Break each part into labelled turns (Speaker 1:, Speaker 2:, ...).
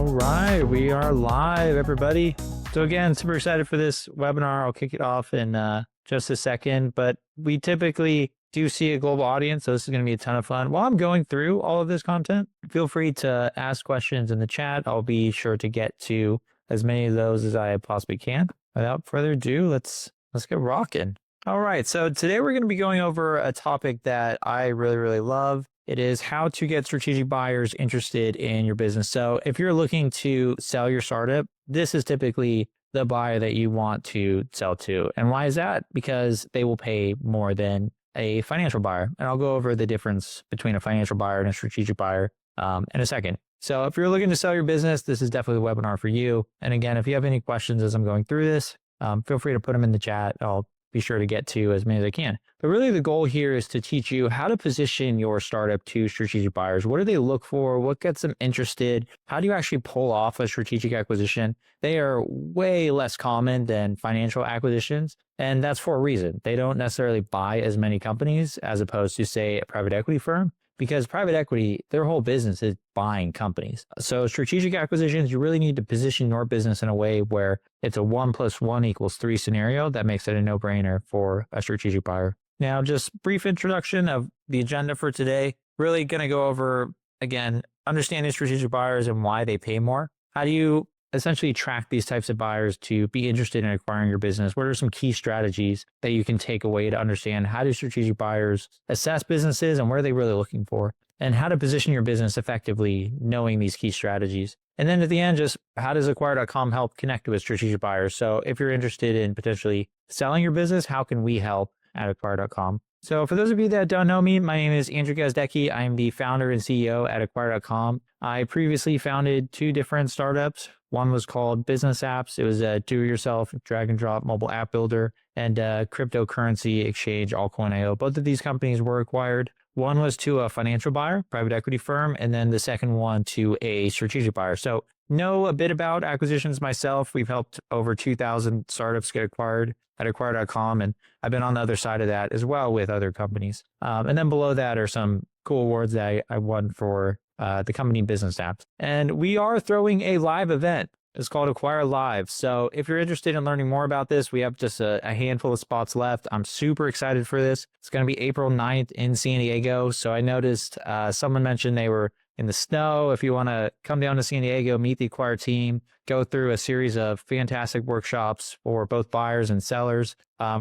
Speaker 1: All right, we are live, everybody. So again, super excited for this webinar. I'll kick it off in just a second, but we typically do see a global audience, so this is going to be a ton of fun. While I'm going through all of this content, feel free to ask questions in the chat. I'll be sure to get to as many of those as I possibly can. Without further ado, let's get rocking. All right, so today we're going to be going over a topic that I really love. It is how to get strategic buyers interested in your business. So if you're looking to sell your startup, this is typically the buyer that you want to sell to. And why is that? Because they will pay more than a financial buyer. And I'll go over the difference between a financial buyer and a strategic buyer in a second. So if you're looking to sell your business, this is definitely a webinar for you. And again, if you have any questions as I'm going through this, feel free to put them in the chat. I'll be sure to get to as many as I can. But really the goal here is to teach you how to position your startup to strategic buyers. What do they look for? What gets them interested? How do you actually pull off a strategic acquisition? They are way less common than financial acquisitions. And that's for a reason. They don't necessarily buy as many companies as opposed to, say, a private equity firm. Because private equity, their whole business is buying companies. So strategic acquisitions, you really need to position your business in a way where it's a 1 + 1 = 3 scenario that makes it a no-brainer for a strategic buyer. Now, just brief introduction of the agenda for today. Really going to go over, again, understanding strategic buyers and why they pay more. How do you essentially track these types of buyers to be interested in acquiring your business? What are some key strategies that you can take away to understand how do strategic buyers assess businesses and what are they really looking for? And how to position your business effectively knowing these key strategies. And then at the end, just how does Acquire.com help connect with strategic buyers? So if you're interested in potentially selling your business, how can we help at Acquire.com? So for those of you that don't know me, my name is Andrew Gazdecki. I'm the founder and CEO at Acquire.com. I previously founded 2 different startups. One was called Business Apps. It was a do-it-yourself drag and drop mobile app builder and a cryptocurrency exchange, Altcoin.io. Both of these companies were acquired. One was to a financial buyer, private equity firm, and then the second one to a strategic buyer. So know a bit about acquisitions myself. We've helped over 2,000 startups get acquired at Acquire.com, and I've been on the other side of that as well with other companies. And then below that are some cool awards that I won for the company Business Apps. And we are throwing a live event. It's called Acquire Live. So if you're interested in learning more about this, we have just a handful of spots left. I'm super excited for this. It's going to be April 9th in San Diego. So I noticed someone mentioned they were in the snow. If you want to come down to San Diego, meet the Acquire team, go through a series of fantastic workshops for both buyers and sellers,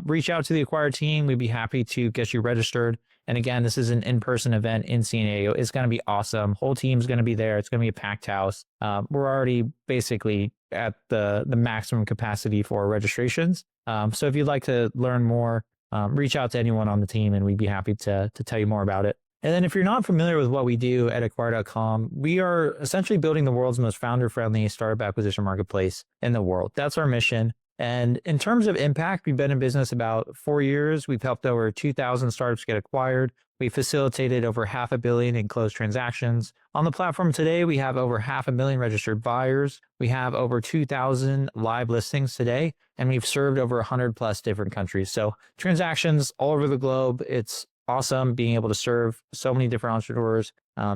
Speaker 1: reach out to the Acquire team. We'd be happy to get you registered. And again, this is an in-person event in San Diego. It's going to be awesome. Whole team's going to be there. It's going to be a packed house. We're already basically at the maximum capacity for registrations. So if you'd like to learn more, reach out to anyone on the team and we'd be happy to tell you more about it. And then if you're not familiar with what we do at Acquire.com, we are essentially building the world's most founder-friendly startup acquisition marketplace in the world. That's our mission. And in terms of impact, we've been in business about 4 years. We've helped over 2,000 startups get acquired. We facilitated over $500 million in closed transactions. On the platform today, we have over 500,000 registered buyers. We have over 2,000 live listings today, and we've served over 100+ different countries. So transactions all over the globe. It's awesome being able to serve so many different entrepreneurs.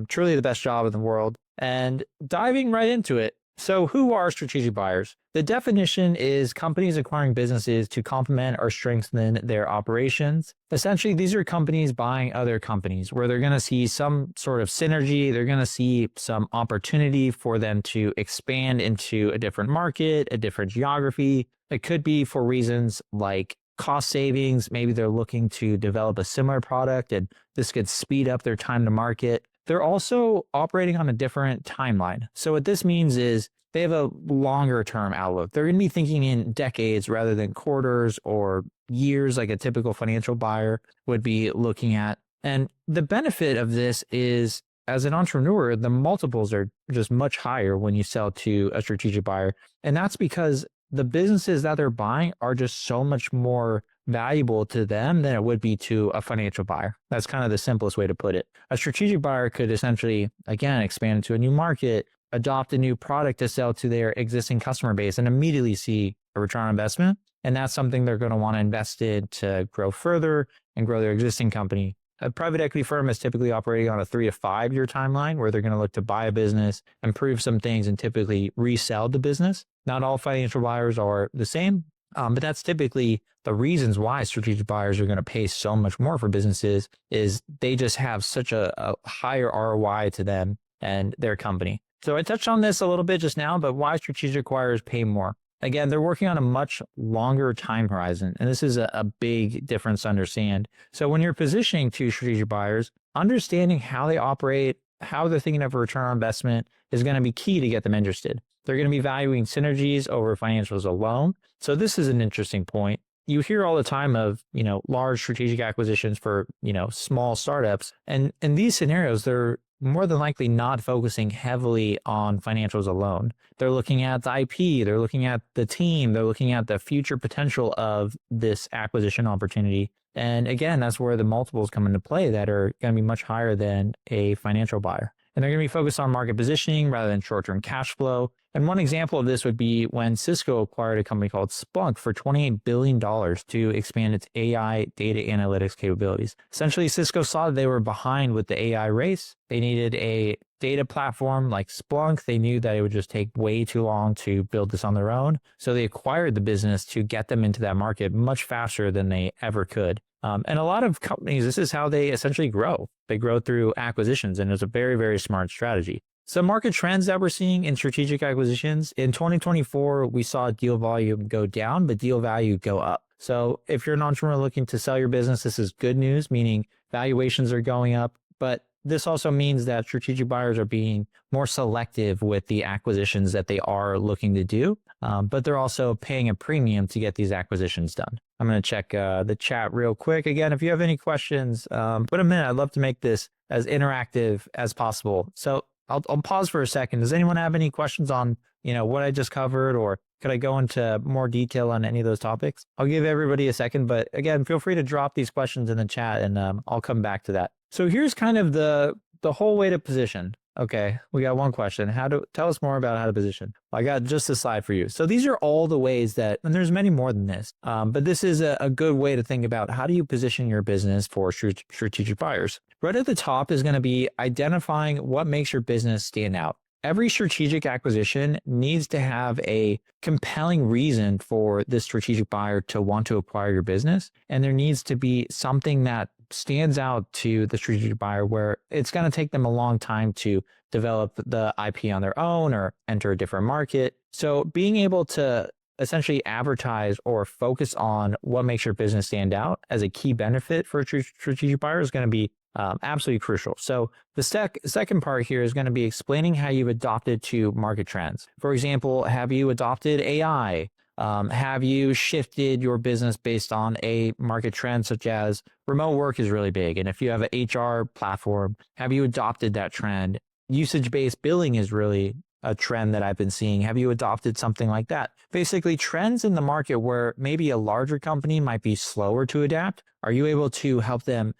Speaker 1: Truly the best job in the world. And diving right into it. So who are strategic buyers? The definition is companies acquiring businesses to complement or strengthen their operations. Essentially, these are companies buying other companies where they're going to see some sort of synergy. They're going to see some opportunity for them to expand into a different market, a different geography. It could be for reasons like cost savings. Maybe they're looking to develop a similar product and this could speed up their time to market. They're also operating on a different timeline. So what this means is they have a longer term outlook. They're going to be thinking in decades rather than quarters or years like a typical financial buyer would be looking at. And the benefit of this is as an entrepreneur, the multiples are just much higher when you sell to a strategic buyer. And that's because the businesses that they're buying are just so much more valuable to them than it would be to a financial buyer. That's kind of the simplest way to put it. A strategic buyer could essentially, again, expand into a new market, adopt a new product to sell to their existing customer base and immediately see a return on investment. And that's something they're going to want to invest in to grow further and grow their existing company A private equity firm is typically operating on a 3 to 5 year timeline where they're going to look to buy a business, improve some things, and typically resell the business. Not all financial buyers are the same, but that's typically the reasons why strategic buyers are going to pay so much more for businesses is they just have such a higher ROI to them and their company. So I touched on this a little bit just now, but why strategic acquirers pay more? Again, they're working on a much longer time horizon, and this is a big difference to understand. So when you're positioning to strategic buyers, understanding how they operate, how they're thinking of a return on investment is going to be key to get them interested. They're going to be valuing synergies over financials alone. So this is an interesting point. You hear all the time of, large strategic acquisitions for, small startups. And in these scenarios, they're more than likely not focusing heavily on financials alone. They're looking at the IP, they're looking at the team, they're looking at the future potential of this acquisition opportunity. And again, that's where the multiples come into play that are going to be much higher than a financial buyer. And they're going to be focused on market positioning rather than short-term cash flow. And one example of this would be when Cisco acquired a company called Splunk for $28 billion to expand its AI data analytics capabilities. Essentially, Cisco saw that they were behind with the AI race. They needed a data platform like Splunk. They knew that it would just take way too long to build this on their own. So they acquired the business to get them into that market much faster than they ever could. And a lot of companies, this is how they essentially grow. They grow through acquisitions, and it's a very, very smart strategy. Some market trends that we're seeing in strategic acquisitions. In 2024, we saw deal volume go down, but deal value go up. So if you're an entrepreneur looking to sell your business, this is good news, meaning valuations are going up. But this also means that strategic buyers are being more selective with the acquisitions that they are looking to do, but they're also paying a premium to get these acquisitions done. I'm going to check the chat real quick. Again, if you have any questions, put them in. I'd love to make this as interactive as possible. So I'll pause for a second. Does anyone have any questions on, what I just covered, or could I go into more detail on any of those topics? I'll give everybody a second, but again, feel free to drop these questions in the chat and I'll come back to that. So here's kind of the whole way to position. Okay, we got one question. Tell us more about how to position. I got just a slide for you. So these are all the ways that, and there's many more than this, but this is a good way to think about how do you position your business for strategic buyers. Right at the top is going to be identifying what makes your business stand out. Every strategic acquisition needs to have a compelling reason for this strategic buyer to want to acquire your business. And there needs to be something that stands out to the strategic buyer where it's going to take them a long time to develop the IP on their own or enter a different market. So being able to essentially advertise or focus on what makes your business stand out as a key benefit for a strategic buyer is going to be absolutely crucial. So the second part here is going to be explaining how you've adopted to market trends. For example, have you adopted AI? Have you shifted your business based on a market trend such as remote work is really big? And if you have an HR platform, have you adopted that trend? Usage-based billing is really a trend that I've been seeing. Have you adopted something like that? Basically, trends in the market where maybe a larger company might be slower to adapt. Are you able to help them,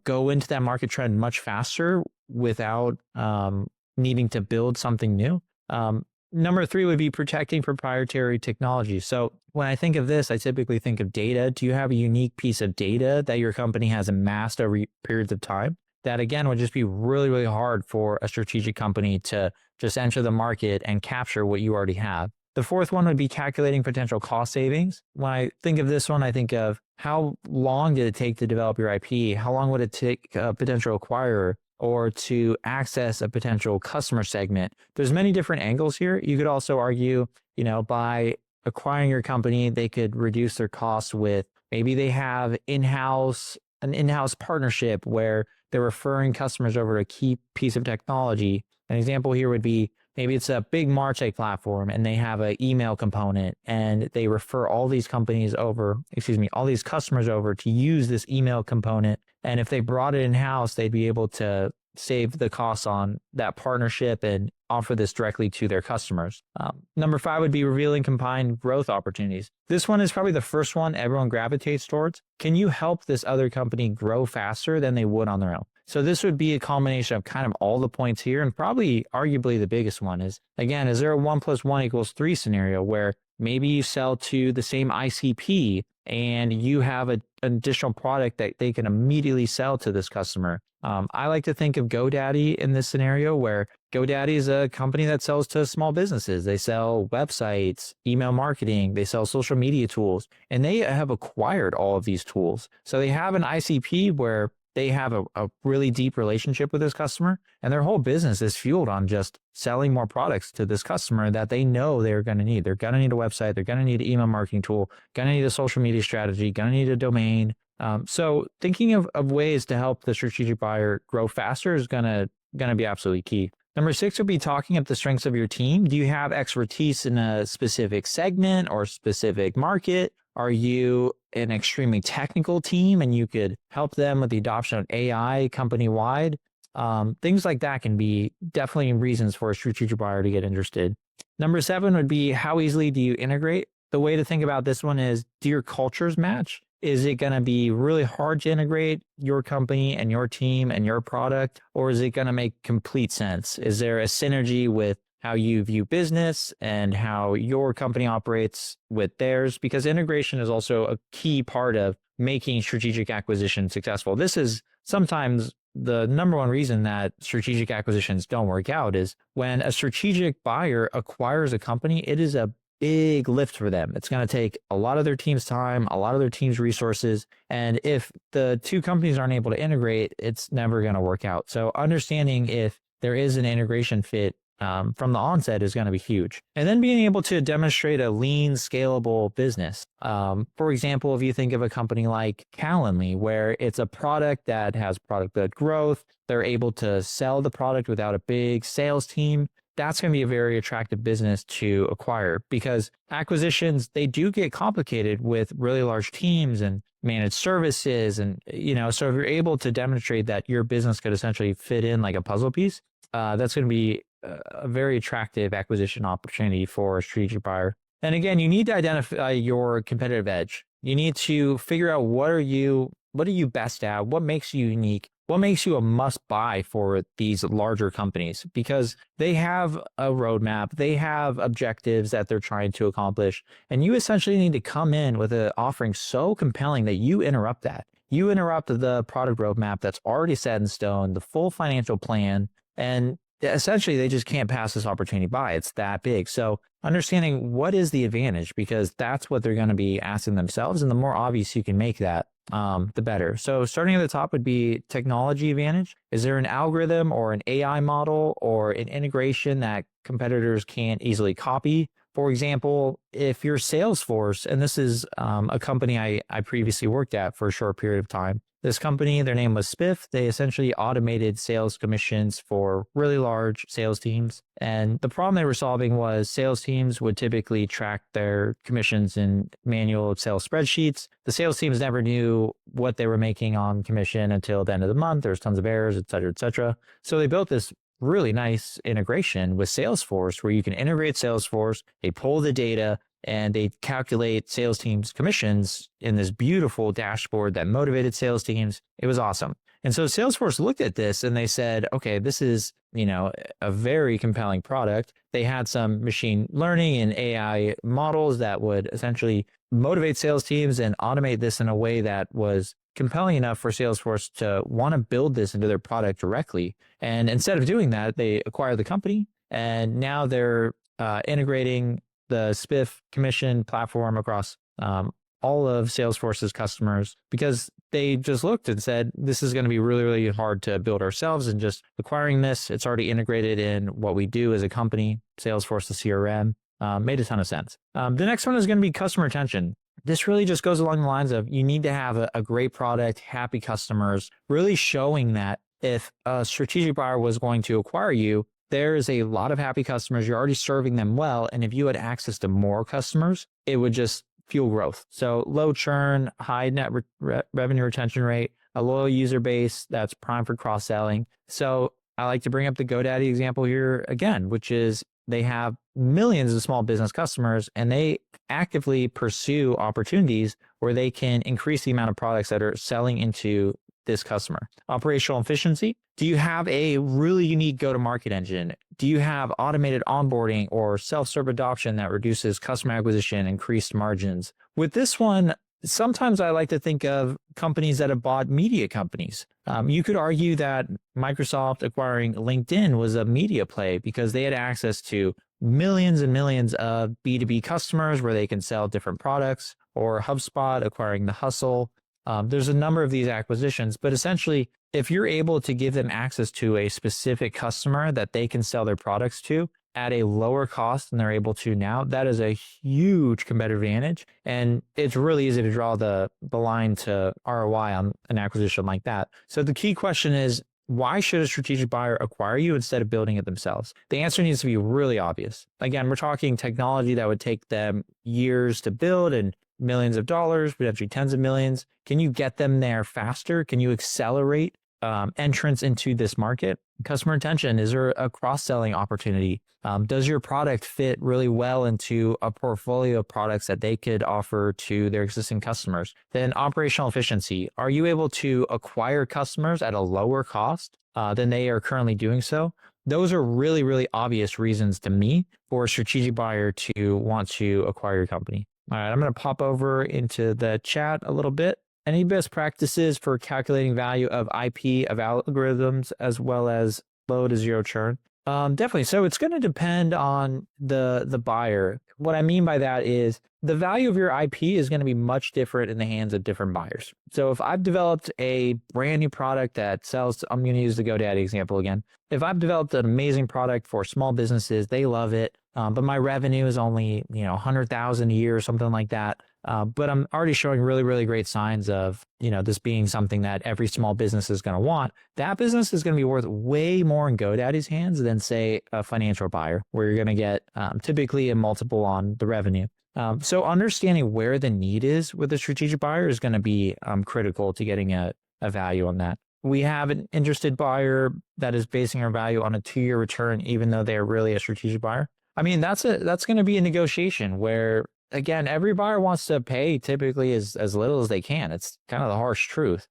Speaker 1: go into that market trend much faster without needing to build something new? Number 3 would be protecting proprietary technology. So when I think of this, I typically think of data. Do you have a unique piece of data that your company has amassed over periods of time? That again would just be really, really hard for a strategic company to just enter the market and capture what you already have. The fourth one would be calculating potential cost savings. When I think of this one, I think of how long did it take to develop your IP? How long would it take a potential acquirer or to access a potential customer segment? There's many different angles here. You could also argue, by acquiring your company, they could reduce their costs with maybe they have an in-house partnership where they're referring customers over to a key piece of technology. An example here would be maybe it's a big MarTech platform and they have an email component and they refer all these customers over to use this email component. And if they brought it in-house, they'd be able to save the costs on that partnership and offer this directly to their customers. Number 5 would be revealing combined growth opportunities. This one is probably the first one everyone gravitates towards. Can you help this other company grow faster than they would on their own? So this would be a combination of kind of all the points here, and probably arguably the biggest one is, again, is there a 1 + 1 = 3 scenario where maybe you sell to the same ICP and you have an additional product that they can immediately sell to this customer. I like to think of GoDaddy in this scenario, where GoDaddy is a company that sells to small businesses. They sell websites, email marketing, they sell social media tools, and they have acquired all of these tools. So they have an ICP where they have a really deep relationship with this customer, and their whole business is fueled on just selling more products to this customer that they know they're going to need. They're going to need a website. They're going to need an email marketing tool, going to need a social media strategy, going to need a domain. So thinking of ways to help the strategic buyer grow faster is going to be absolutely key. Number 6 would be talking up the strengths of your team. Do you have expertise in a specific segment or specific market? Are you an extremely technical team and you could help them with the adoption of AI company-wide? Things like that can be definitely reasons for a strategic buyer to get interested. Number 7 would be, how easily do you integrate? The way to think about this one is, do your cultures match? Is it going to be really hard to integrate your company and your team and your product, or is it going to make complete sense? Is there a synergy with how you view business and how your company operates with theirs? Because integration is also a key part of making strategic acquisition successful. This is sometimes the number one reason that strategic acquisitions don't work out, is when a strategic buyer acquires a company, it is a big lift for them. It's going to take a lot of their team's time, a lot of their team's resources. And if the two companies aren't able to integrate, it's never going to work out. So understanding if there is an integration fit from the onset is going to be huge. And then being able to demonstrate a lean, scalable business. For example, if you think of a company like Calendly, where it's a product that has product-led growth, they're able to sell the product without a big sales team. That's going to be a very attractive business to acquire, because acquisitions, they do get complicated with really large teams and managed services. And, so if you're able to demonstrate that your business could essentially fit in like a puzzle piece, that's going to be a very attractive acquisition opportunity for a strategic buyer. And again, you need to identify your competitive edge. You need to figure out what are you best at? What makes you unique? What makes you a must buy for these larger companies? Because they have a roadmap, they have objectives that they're trying to accomplish. And you essentially need to come in with an offering so compelling that you interrupt that. You interrupt the product roadmap that's already set in stone, the full financial plan, and essentially they just can't pass this opportunity by. It's that big. So understanding what is the advantage, because that's what they're going to be asking themselves. And the more obvious you can make that, the better. So starting at the top would be technology advantage. Is there an algorithm or an AI model or an integration that competitors can't easily copy? For example, if you're Salesforce, and this is a company I previously worked at for a short period of time. This company, their name was Spiff. They essentially automated sales commissions for really large sales teams. And the problem they were solving was sales teams would typically track their commissions in manual Excel spreadsheets. The sales teams never knew what they were making on commission until the end of the month. There's tons of errors, et cetera, et cetera. So they built this really nice integration with Salesforce, where you can integrate Salesforce, they pull the data, and they calculate sales teams' commissions in this beautiful dashboard that motivated sales teams. It was awesome. And so Salesforce looked at this and they said, okay, this is, a very compelling product. They had some machine learning and AI models that would essentially motivate sales teams and automate this in a way that was compelling enough for Salesforce to want to build this into their product directly. And instead of doing that, they acquired the company, and now they're integrating the Spiff commission platform across all of Salesforce's customers, because they just looked and said, this is going to be really, really hard to build ourselves, and just acquiring this, it's already integrated in what we do as a company, Salesforce, the CRM, made a ton of sense. The next one is going to be customer retention. This really just goes along the lines of, you need to have a great product, happy customers, really showing that if a strategic buyer was going to acquire you, there is a lot of happy customers. You're already serving them well. And if you had access to more customers, it would just fuel growth. So low churn, high net revenue retention rate, a loyal user base that's prime for cross-selling. So I like to bring up the GoDaddy example here again, which is they have millions of small business customers, and they actively pursue opportunities where they can increase the amount of products that are selling into this customer. Operational efficiency. Do you have a really unique go-to-market engine? Do you have automated onboarding or self-serve adoption that reduces customer acquisition, increased margins? With this one, sometimes I like to think of companies that have bought media companies. You could argue that Microsoft acquiring LinkedIn was a media play because they had access to millions and millions of B2B customers where they can sell different products, or HubSpot acquiring The Hustle. There's a number of these acquisitions, but essentially, if you're able to give them access to a specific customer that they can sell their products to at a lower cost than they're able to now, that is a huge competitive advantage. And it's really easy to draw the line to ROI on an acquisition like that. So the key question is, why should a strategic buyer acquire you instead of building it themselves? The answer needs to be really obvious. Again, we're talking technology that would take them years to build and millions of dollars, potentially tens of millions. Can you get them there faster? Can you accelerate entrance into this market? Customer retention, is there a cross-selling opportunity? Does your product fit really well into a portfolio of products that they could offer to their existing customers? Then operational efficiency, are you able to acquire customers at a lower cost than they are currently doing so? Those are really, really obvious reasons to me for a strategic buyer to want to acquire your company. All right, I'm going to pop over into the chat a little bit. Any best practices for calculating value of IP of algorithms as well as low to zero churn? Definitely. So it's going to depend on the buyer. What I mean by that is the value of your IP is going to be much different in the hands of different buyers. So if I've developed a brand new product that sells, I'm going to use the GoDaddy example again. If I've developed an amazing product for small businesses, they love it, but my revenue is only 100,000 a year or something like that. But I'm already showing really, really great signs of, this being something that every small business is going to want. That business is going to be worth way more in GoDaddy's hands than, say, a financial buyer, where you're going to get typically a multiple on the revenue. So understanding where the need is with a strategic buyer is going to be critical to getting a value on that. We have an interested buyer that is basing our value on a 2-year return, even though they're really a strategic buyer. I mean, that's going to be a negotiation where, again, every buyer wants to pay typically as little as they can. It's kind of the harsh truth.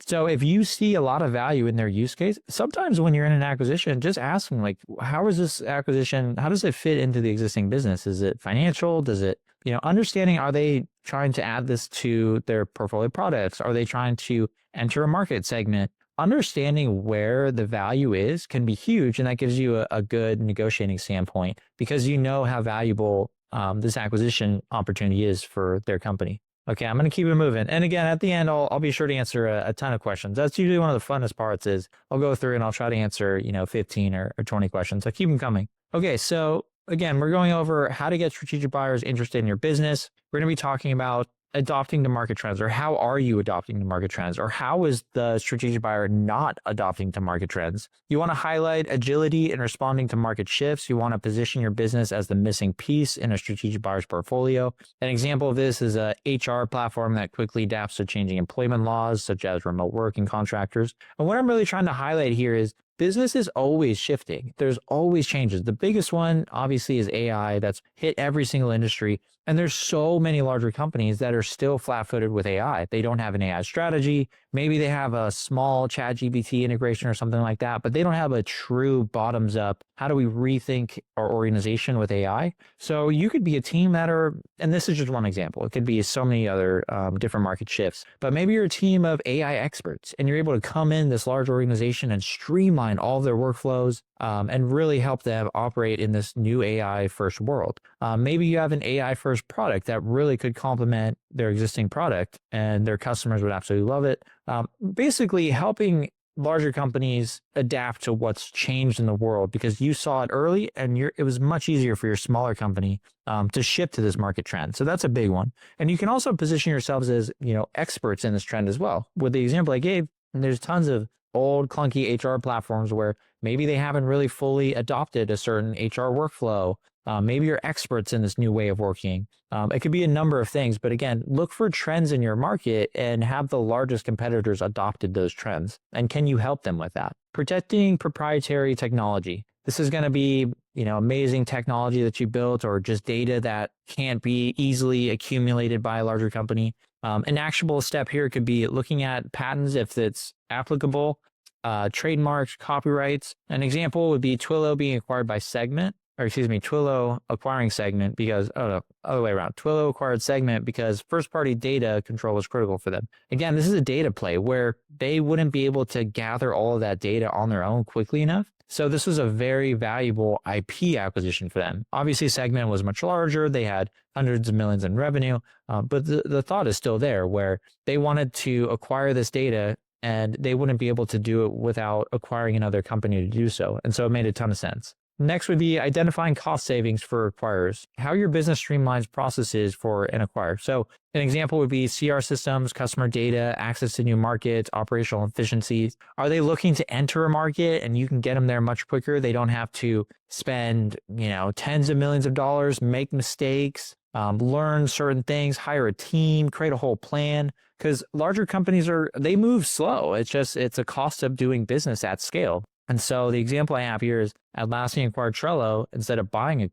Speaker 1: So if you see a lot of value in their use case, sometimes when you're in an acquisition, just ask them, like, how is this acquisition? How does it fit into the existing business? Is it financial? Does it, understanding, are they trying to add this to their portfolio products? Are they trying to enter a market segment? Understanding where the value is can be huge. And that gives you a good negotiating standpoint because you know how valuable this acquisition opportunity is for their company. Okay, I'm going to keep it moving. And again, at the end, I'll be sure to answer a ton of questions. That's usually one of the funnest parts is I'll go through and I'll try to answer, 15 or 20 questions. So keep them coming. Okay, so again, we're going over how to get strategic buyers interested in your business. We're going to be talking about adopting the market trends, or how are you adopting the market trends, or how is the strategic buyer not adopting to market trends? You want to highlight agility in responding to market shifts. You want to position your business as the missing piece in a strategic buyer's portfolio. An example of this is a HR platform that quickly adapts to changing employment laws, such as remote work and contractors. And what I'm really trying to highlight here is business is always shifting. There's always changes. The biggest one, obviously, is AI that's hit every single industry. And there's so many larger companies that are still flat-footed with AI. They don't have an AI strategy. Maybe they have a small ChatGPT integration or something like that, but they don't have a true bottoms-up, how do we rethink our organization with AI? So you could be a team that are, and this is just one example. It could be so many other different market shifts, but maybe you're a team of AI experts and you're able to come in this large organization and streamline all of their workflows and really help them operate in this new AI first world. Maybe you have an AI first product that really could complement their existing product and their customers would absolutely love it. Basically helping larger companies adapt to what's changed in the world because you saw it early and it was much easier for your smaller company to shift to this market trend. So that's a big one. And you can also position yourselves as, experts in this trend as well. With the example I gave, there's tons of old clunky HR platforms where maybe they haven't really fully adopted a certain HR workflow. Maybe you're experts in this new way of working. It could be a number of things, but again, look for trends in your market and have the largest competitors adopted those trends. And can you help them with that? Protecting proprietary technology. This is going to be, amazing technology that you built or just data that can't be easily accumulated by a larger company. An actionable step here could be looking at patents if it's applicable, trademarks, copyrights. An example would be Twilio being acquired by Segment. Twilio acquiring segment because, oh no, other way around. Twilio acquired segment because first party data control was critical for them. Again, this is a data play where they wouldn't be able to gather all of that data on their own quickly enough. So this was a very valuable IP acquisition for them. Obviously, Segment was much larger. They had hundreds of millions in revenue, but the thought is still there where they wanted to acquire this data and they wouldn't be able to do it without acquiring another company to do so. And so it made a ton of sense. Next would be identifying cost savings for acquirers, how your business streamlines processes for an acquirer. So an example would be CR systems, customer data, access to new markets, operational efficiencies. Are they looking to enter a market and you can get them there much quicker? They don't have to spend, tens of millions of dollars, make mistakes, learn certain things, hire a team, create a whole plan. Because larger companies they move slow. It's a cost of doing business at scale. And so the example I have here is Atlassian acquired Trello instead of building a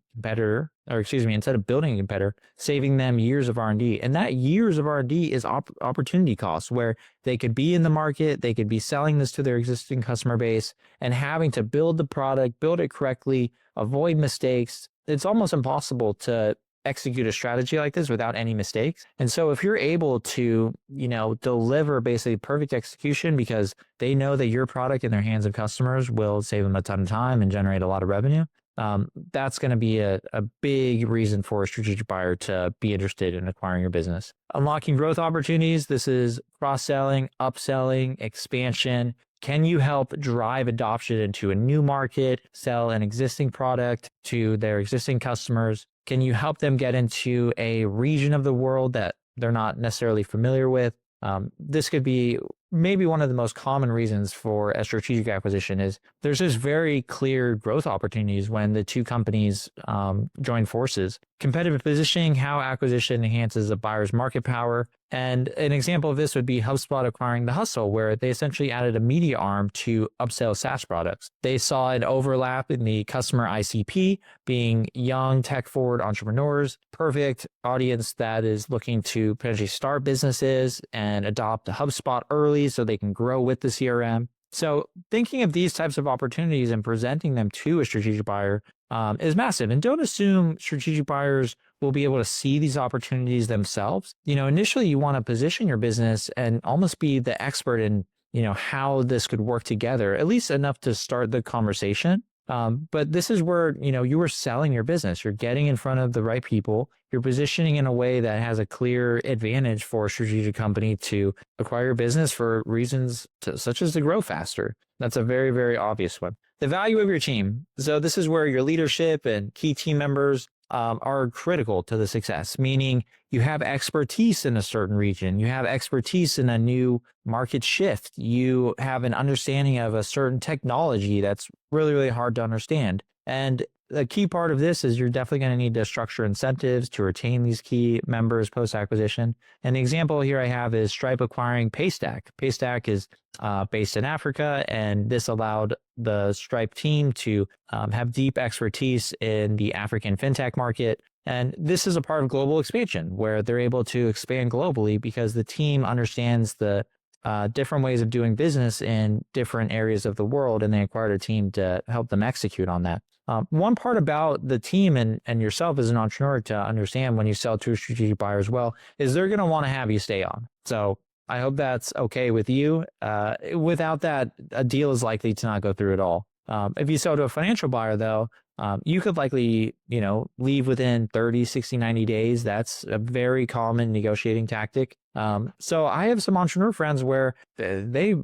Speaker 1: competitor, saving them years of R&D. And that years of R&D is opportunity costs where they could be in the market, they could be selling this to their existing customer base and having to build the product, build it correctly, avoid mistakes. It's almost impossible to execute a strategy like this without any mistakes. And so if you're able to, deliver basically perfect execution because they know that your product in their hands of customers will save them a ton of time and generate a lot of revenue, that's going to be a big reason for a strategic buyer to be interested in acquiring your business. Unlocking growth opportunities. This is cross-selling, upselling, expansion. Can you help drive adoption into a new market, sell an existing product to their existing customers? Can you help them get into a region of the world that they're not necessarily familiar with? This could be maybe one of the most common reasons for a strategic acquisition is there's just very clear growth opportunities when the two companies join forces. Competitive positioning, how acquisition enhances a buyer's market power. And an example of this would be HubSpot acquiring The Hustle, where they essentially added a media arm to upsell SaaS products. They saw an overlap in the customer ICP being young, tech-forward entrepreneurs, perfect audience that is looking to potentially start businesses and adopt HubSpot early so they can grow with the CRM. So thinking of these types of opportunities and presenting them to a strategic buyer is massive. And don't assume strategic buyers will be able to see these opportunities themselves. Initially you want to position your business and almost be the expert in, how this could work together, at least enough to start the conversation. But this is where, you are selling your business. You're getting in front of the right people. You're positioning in a way that has a clear advantage for a strategic company to acquire your business for reasons such as to grow faster. That's a very, very obvious one. The value of your team. So this is where your leadership and key team members are critical to the success, meaning you have expertise in a certain region. You have expertise in a new market shift. You have an understanding of a certain technology that's really, really hard to understand. And the key part of this is you're definitely going to need to structure incentives to retain these key members post-acquisition. And the example here I have is Stripe acquiring Paystack. Paystack is based in Africa, and this allowed the Stripe team to have deep expertise in the African fintech market. And this is a part of global expansion where they're able to expand globally because the team understands the different ways of doing business in different areas of the world, and they acquired a team to help them execute on that. One part about the team and yourself as an entrepreneur to understand when you sell to a strategic buyer as well is they're going to want to have you stay on. So I hope that's okay with you. Without that, a deal is likely to not go through at all. If you sell to a financial buyer, though, you could likely, leave within 30, 60, 90 days. That's a very common negotiating tactic. So I have some entrepreneur friends where they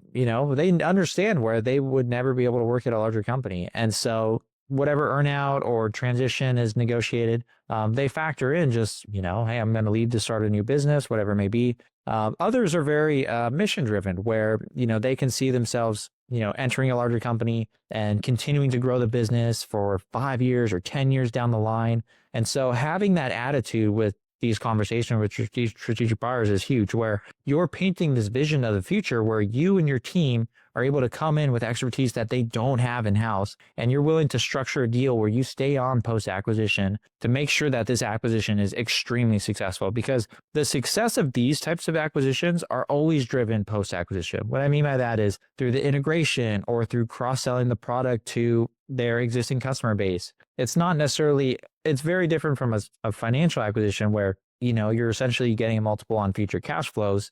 Speaker 1: understand where they would never be able to work at a larger company. And so whatever earnout or transition is negotiated, they factor in just, hey, I'm going to leave to start a new business, whatever it may be. Others are very mission driven where, they can see themselves, entering a larger company and continuing to grow the business for 5 years or 10 years down the line. And so having that attitude with these conversations with strategic buyers is huge, where you're painting this vision of the future where you and your team are able to come in with expertise that they don't have in-house, and you're willing to structure a deal where you stay on post-acquisition to make sure that this acquisition is extremely successful, because the success of these types of acquisitions are always driven post-acquisition. What I mean by that is through the integration or through cross-selling the product to their existing customer base, it's not necessarily, it's very different from a financial acquisition where, you're essentially getting a multiple on future cash flows.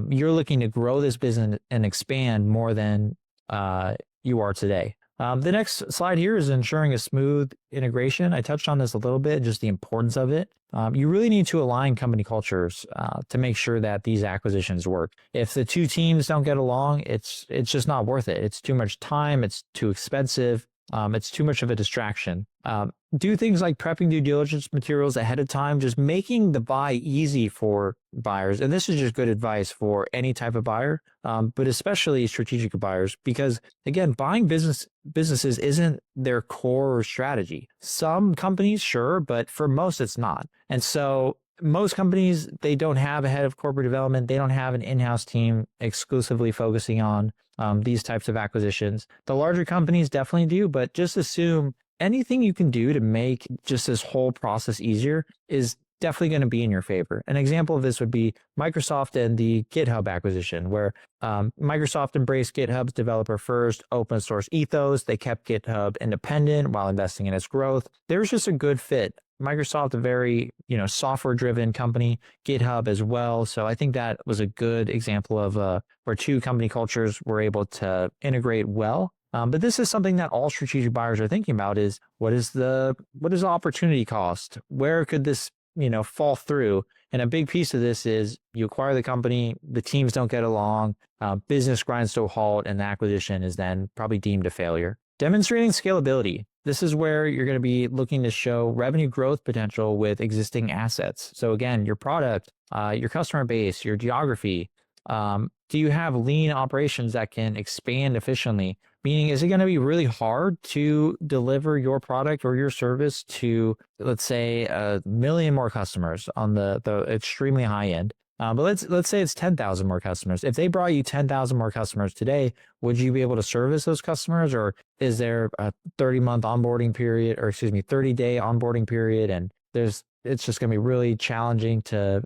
Speaker 1: You're looking to grow this business and expand more than you are today. The next slide here is ensuring a smooth integration. I touched on this a little bit, just the importance of it. You really need to align company cultures to make sure that these acquisitions work. If the two teams don't get along, it's just not worth it. It's too much time. It's too expensive. It's too much of a distraction. Do things like prepping due diligence materials ahead of time, just making the buy easy for buyers. And this is just good advice for any type of buyer, but especially strategic buyers, because again, buying businesses isn't their core strategy. Some companies, sure, but for most, it's not. And so most companies, they don't have a head of corporate development. They don't have an in-house team exclusively focusing on these types of acquisitions. The larger companies definitely do, but just assume anything you can do to make just this whole process easier is definitely going to be in your favor. An example of this would be Microsoft and the GitHub acquisition, where Microsoft embraced GitHub's developer first open source ethos. They kept GitHub independent while investing in its growth. There's just a good fit. Microsoft, a very, software driven company, GitHub as well. So I think that was a good example of where two company cultures were able to integrate well. But this is something that all strategic buyers are thinking about is what is the opportunity cost? Where could this, fall through? And a big piece of this is you acquire the company, the teams don't get along, business grinds to a halt, and the acquisition is then probably deemed a failure. Demonstrating scalability. This is where you're going to be looking to show revenue growth potential with existing assets. So again, your product, your customer base, your geography. Do you have lean operations that can expand efficiently? Meaning, is it going to be really hard to deliver your product or your service to, let's say, 1 million more customers on the extremely high end? But let's say it's 10,000 more customers. If they brought you 10,000 more customers today, would you be able to service those customers, or is there a 30-month onboarding period, or 30-day onboarding period, and it's just going to be really challenging to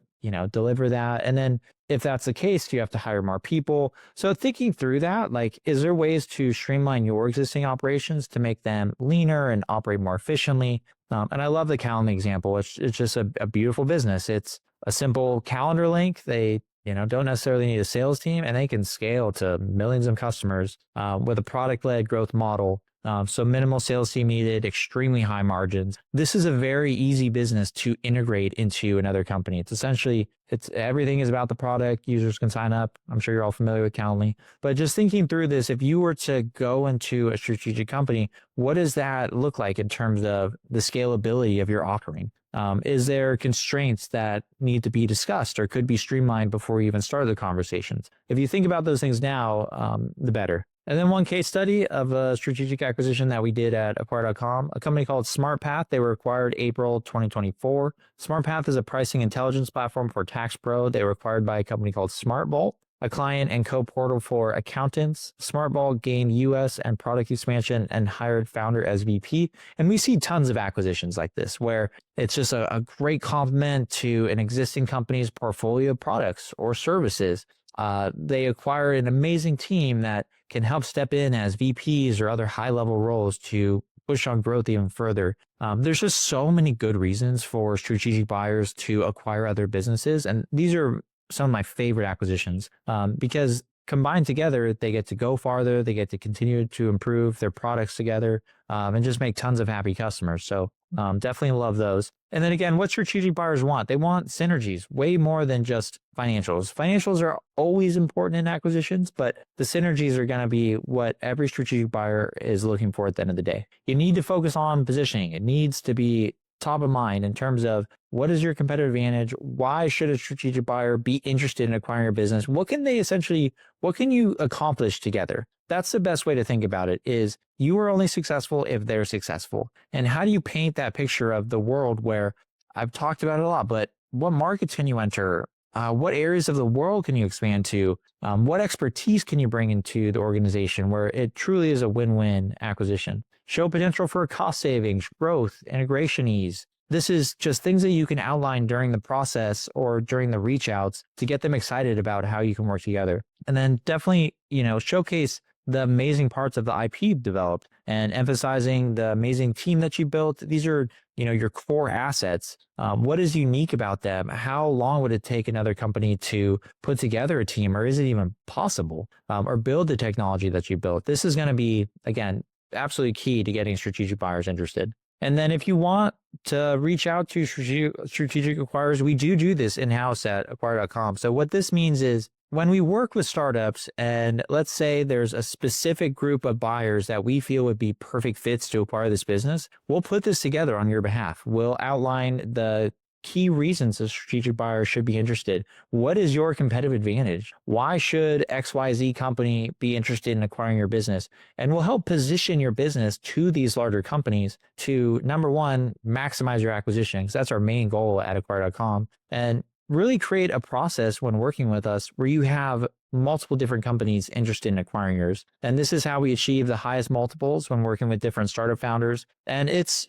Speaker 1: deliver that? And then if that's the case, you have to hire more people. So thinking through that, like, is there ways to streamline your existing operations to make them leaner and operate more efficiently? And I love the Calendly example. It's just a beautiful business. It's a simple calendar link. They don't necessarily need a sales team, and they can scale to millions of customers with a product-led growth model. So minimal sales team needed, extremely high margins. This is a very easy business to integrate into another company. It's essentially, everything is about the product. Users can sign up. I'm sure you're all familiar with Calendly. But just thinking through this, if you were to go into a strategic company, what does that look like in terms of the scalability of your offering? Is there constraints that need to be discussed or could be streamlined before you even start the conversations? If you think about those things now, the better. And then one case study of a strategic acquisition that we did at Acquire.com, a company called SmartPath. They were acquired April 2024. SmartPath is a pricing intelligence platform for tax pro. They were acquired by a company called SmartVault, a client and co-portal for accountants. SmartVault gained US and product expansion and hired founder as VP. And we see tons of acquisitions like this, where it's just a great complement to an existing company's portfolio of products or services. They acquire an amazing team that can help step in as VPs or other high-level roles to push on growth even further. There's just so many good reasons for strategic buyers to acquire other businesses. And these are some of my favorite acquisitions because combined together, they get to go farther. They get to continue to improve their products together and just make tons of happy customers. So definitely love those. And then again, what strategic buyers want? They want synergies way more than just financials. Financials are always important in acquisitions, but the synergies are going to be what every strategic buyer is looking for at the end of the day. You need to focus on positioning. It needs to be top of mind in terms of what is your competitive advantage? Why should a strategic buyer be interested in acquiring your business? What can you accomplish together? That's the best way to think about it, is you are only successful if they're successful. And how do you paint that picture of the world where I've talked about it a lot, but what markets can you enter? What areas of the world can you expand to? What expertise can you bring into the organization where it truly is a win-win acquisition? Show potential for cost savings, growth, integration ease. This is just things that you can outline during the process or during the reach outs to get them excited about how you can work together. And then definitely, showcase the amazing parts of the IP you've developed and emphasizing the amazing team that you built. These are, your core assets. What is unique about them? How long would it take another company to put together a team, or is it even possible, or build the technology that you built? This is going to be, again, absolutely key to getting strategic buyers interested. And then if you want to reach out to strategic acquirers, we do this in-house at acquire.com. So what this means is when we work with startups, and let's say there's a specific group of buyers that we feel would be perfect fits to acquire this business, we'll put this together on your behalf. We'll outline the key reasons a strategic buyer should be interested. What is your competitive advantage? Why should XYZ company be interested in acquiring your business? And we'll help position your business to these larger companies to, number one, maximize your acquisition, because that's our main goal at acquire.com. And really create a process when working with us where you have multiple different companies interested in acquiring yours. And this is how we achieve the highest multiples when working with different startup founders. And it's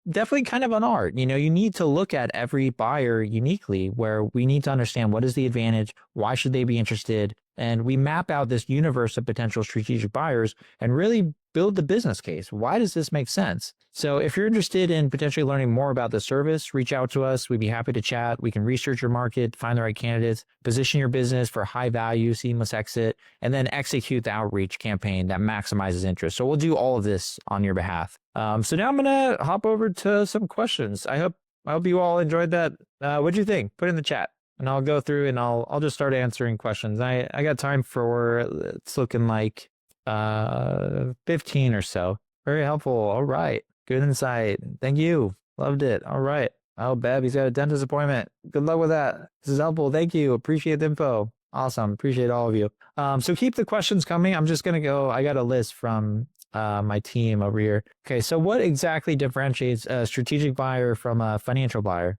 Speaker 1: definitely kind of an art. You need to look at every buyer uniquely, where we need to understand what is the advantage, why should they be interested, and we map out this universe of potential strategic buyers and really build the business case. Why does this make sense? So if you're interested in potentially learning more about the service, reach out to us. We'd be happy to chat. We can research your market, find the right candidates, position your business for high value, seamless exit, and then execute the outreach campaign that maximizes interest. So we'll do all of this on your behalf. So now I'm going to hop over to some questions. I hope you all enjoyed that. What'd you think? Put it in the chat and I'll go through and I'll just start answering questions. I got time for, it's looking like 15 or so. Very helpful. All right. Good insight. Thank you. Loved it. All right. Oh, Bev, he's got a dentist appointment. Good luck with that. This is helpful. Thank you. Appreciate the info. Awesome. Appreciate all of you. So keep the questions coming. I'm just going to go. I got a list from my team over here. Okay. So what exactly differentiates a strategic buyer from a financial buyer?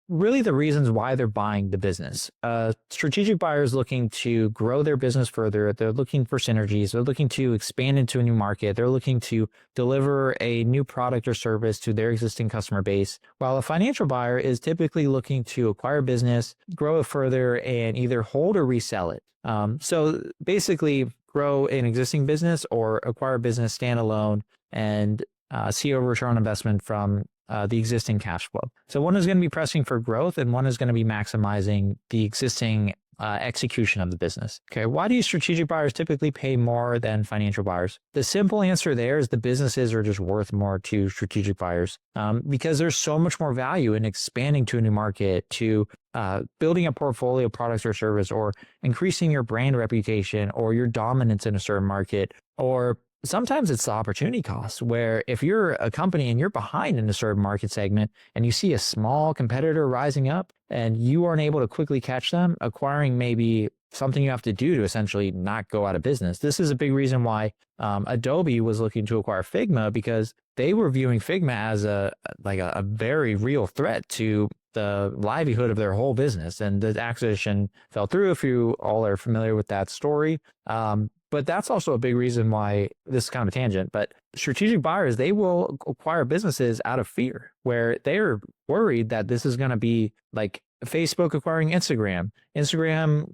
Speaker 1: Really the reasons why they're buying the business. Strategic buyers looking to grow their business further. They're looking for synergies. They're looking to expand into a new market. They're looking to deliver a new product or service to their existing customer base. While a financial buyer is typically looking to acquire business, grow it further, and either hold or resell it. So basically grow an existing business or acquire business standalone and see a return on investment from the existing cash flow. So one is going to be pressing for growth and one is going to be maximizing the existing execution of the business. Okay, why do strategic buyers typically pay more than financial buyers? The simple answer there is the businesses are just worth more to strategic buyers because there's so much more value in expanding to a new market, to building a portfolio of products or service, or increasing your brand reputation or your dominance in a certain market, or sometimes it's the opportunity cost, where if you're a company and you're behind in a certain market segment and you see a small competitor rising up and you aren't able to quickly catch them, acquiring may be something you have to do to essentially not go out of business. This is a big reason why Adobe was looking to acquire Figma, because they were viewing Figma as a very real threat to the livelihood of their whole business. And the acquisition fell through, if you all are familiar with that story. But that's also a big reason why, this is kind of a tangent, but strategic buyers, they will acquire businesses out of fear, where they're worried that this is going to be like Facebook acquiring Instagram. Instagram,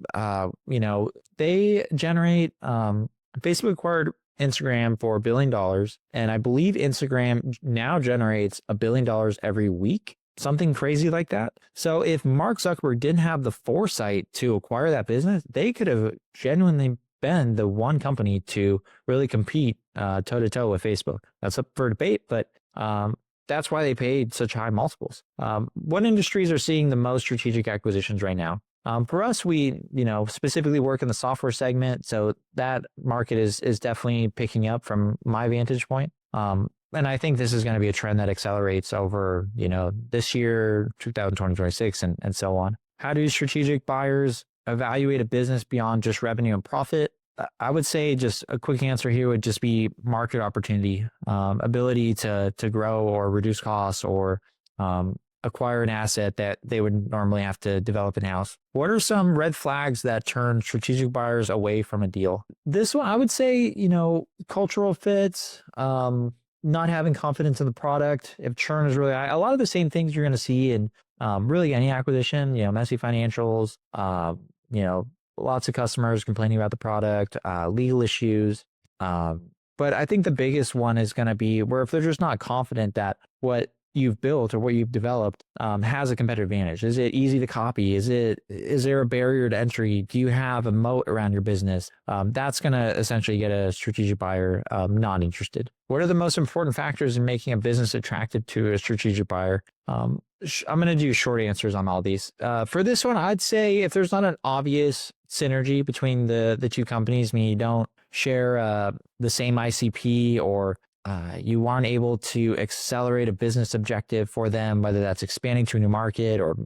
Speaker 1: they generate, Facebook acquired Instagram for $1 billion. And I believe Instagram now generates $1 billion every week. Something crazy like that. So if Mark Zuckerberg didn't have the foresight to acquire that business, they could have genuinely been the one company to really compete toe to toe with Facebook. That's up for debate, but that's why they paid such high multiples. What industries are seeing the most strategic acquisitions right now? For us, we specifically work in the software segment, so that market is definitely picking up from my vantage point. And I think this is going to be a trend that accelerates over this year, 2026, and so on. How do strategic buyers evaluate a business beyond just revenue and profit? I would say just a quick answer here would just be market opportunity, ability to grow or reduce costs, or acquire an asset that they would normally have to develop in-house. What are some red flags that turn strategic buyers away from a deal? This one, I would say, cultural fits, not having confidence in the product. If churn is really high, a lot of the same things you're going to see in really any acquisition, messy financials, lots of customers complaining about the product, legal issues, But I think the biggest one is going to be where if they're just not confident that what you've built or what you've developed has a competitive advantage. Is it easy to copy? Is there a barrier to entry? Do you have a moat around your business? That's going to essentially get a strategic buyer not interested. What are the most important factors in making a business attractive to a strategic buyer? I'm going to do short answers on all these. For this one, I'd say if there's not an obvious synergy between the two companies, meaning you don't share the same ICP or you aren't able to accelerate a business objective for them, whether that's expanding to a new market or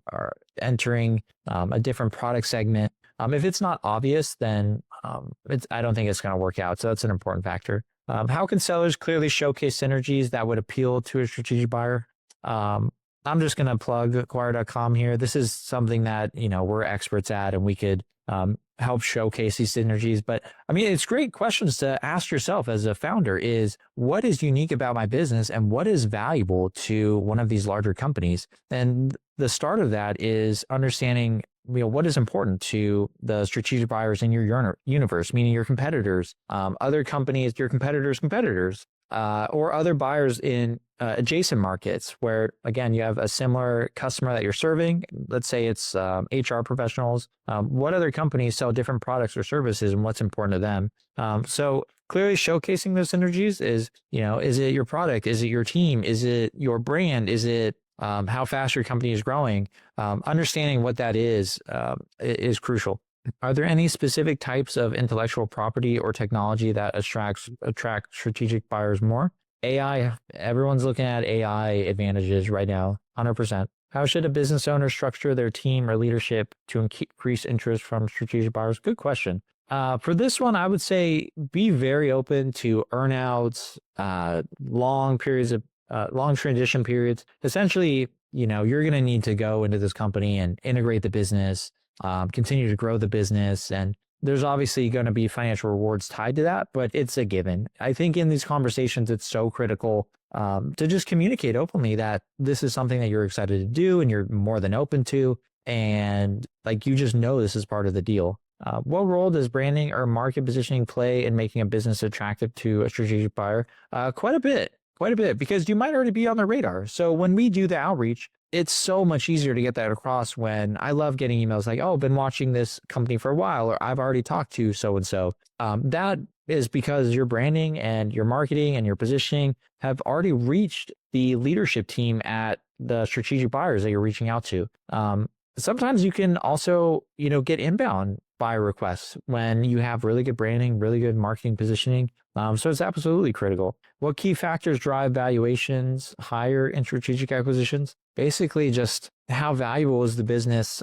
Speaker 1: entering a different product segment. If it's not obvious, then I don't think it's going to work out. So that's an important factor. How can sellers clearly showcase synergies that would appeal to a strategic buyer? I'm just going to plug acquire.com here. This is something that, we're experts at, and we could help showcase these synergies. But I mean, it's great questions to ask yourself as a founder is what is unique about my business and what is valuable to one of these larger companies? And the start of that is understanding, what is important to the strategic buyers in your universe, meaning your competitors, other companies, your competitors, or other buyers in adjacent markets where, again, you have a similar customer that you're serving. Let's say it's HR professionals. What other companies sell different products or services and what's important to them? So clearly showcasing those synergies is it your product? Is it your team? Is it your brand? Is it how fast your company is growing? Understanding what that is crucial. Are there any specific types of intellectual property or technology that attract strategic buyers more? AI, everyone's looking at AI advantages right now, 100%. How should a business owner structure their team or leadership to increase interest from strategic buyers? Good question. For this one, I would say be very open to earnouts, long transition periods. Essentially, you're going to need to go into this company and integrate the business, continue to grow the business. And there's obviously going to be financial rewards tied to that, but it's a given. I think in these conversations, it's so critical to just communicate openly that this is something that you're excited to do and you're more than open to. And you just know this is part of the deal. What role does branding or market positioning play in making a business attractive to a strategic buyer? Quite a bit, because you might already be on their radar. So when we do the outreach, it's so much easier to get that across when I love getting emails like, oh, been watching this company for a while, or I've already talked to so-and-so. That is because your branding and your marketing and your positioning have already reached the leadership team at the strategic buyers that you're reaching out to. Sometimes you can also, get inbound buyer requests when you have really good branding, really good marketing positioning. So it's absolutely critical. What key factors drive valuations higher in strategic acquisitions? Basically, just how valuable is the business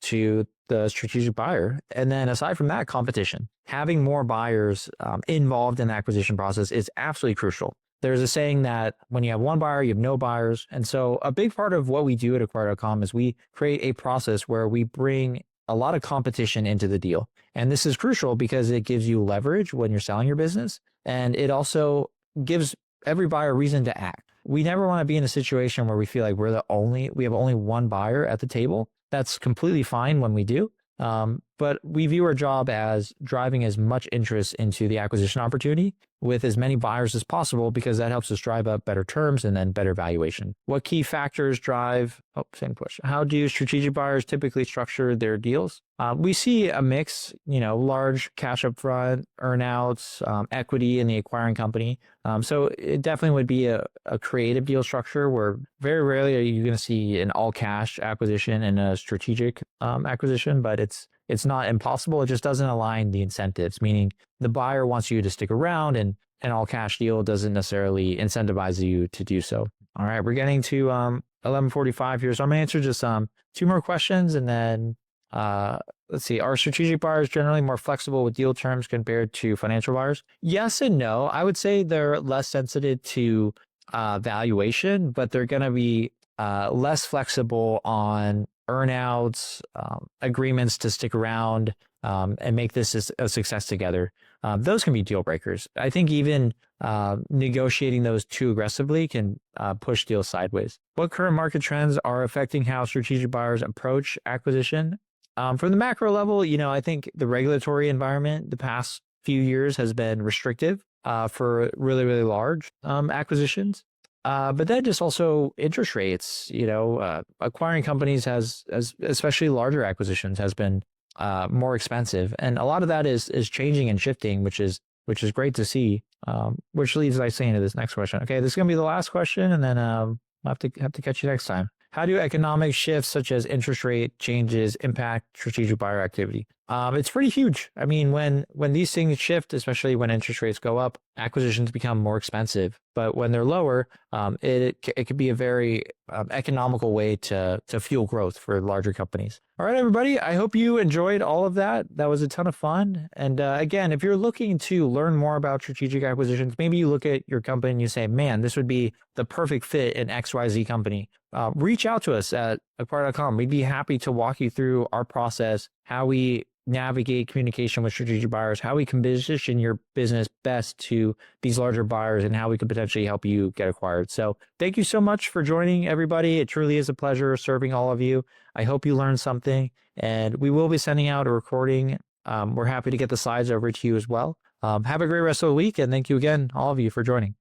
Speaker 1: to the strategic buyer? And then aside from that, competition. Having more buyers involved in the acquisition process is absolutely crucial. There's a saying that when you have one buyer, you have no buyers. And so a big part of what we do at acquire.com is we create a process where we bring a lot of competition into the deal. And this is crucial because it gives you leverage when you're selling your business. And it also gives every buyer a reason to act. We never want to be in a situation where we feel like we have only one buyer at the table. That's completely fine when we do. But we view our job as driving as much interest into the acquisition opportunity with as many buyers as possible, because that helps us drive up better terms and then better valuation. What key factors drive, same question. How do strategic buyers typically structure their deals? We see a mix, large cash upfront, earnouts, equity in the acquiring company. So it definitely would be a creative deal structure where very rarely are you going to see an all cash acquisition and a strategic acquisition, but it's not impossible. It just doesn't align the incentives, meaning the buyer wants you to stick around and an all cash deal doesn't necessarily incentivize you to do so. All right, we're getting to 11:45 here. So I'm going to answer just two more questions and then let's see. Are strategic buyers generally more flexible with deal terms compared to financial buyers? Yes and no. I would say they're less sensitive to valuation, but they're going to be less flexible on earnouts, agreements to stick around and make this a success together. Those can be deal breakers. I think even negotiating those too aggressively can push deals sideways. What current market trends are affecting how strategic buyers approach acquisition? From the macro level, I think the regulatory environment the past few years has been restrictive for really, really large acquisitions. But then just also interest rates, acquiring companies especially larger acquisitions has been more expensive. And a lot of that is changing and shifting, which is great to see. Which leads nicely into this next question. Okay, this is going to be the last question, and then I'll have to catch you next time. How do economic shifts such as interest rate changes impact strategic buyer activity? It's pretty huge. I mean, when these things shift, especially when interest rates go up, acquisitions become more expensive. But when they're lower, it could be a very economical way to fuel growth for larger companies. All right, everybody. I hope you enjoyed all of that. That was a ton of fun. And again, if you're looking to learn more about strategic acquisitions, maybe you look at your company and you say, man, this would be the perfect fit in XYZ company. Reach out to us at acquire.com. We'd be happy to walk you through our process, how we navigate communication with strategic buyers, how we can position your business best to these larger buyers, and how we could potentially help you get acquired. So thank you so much for joining, everybody. It truly is a pleasure serving all of you. I hope you learned something, and we will be sending out a recording. We're happy to get the slides over to you as well. Have a great rest of the week, and thank you again, all of you, for joining.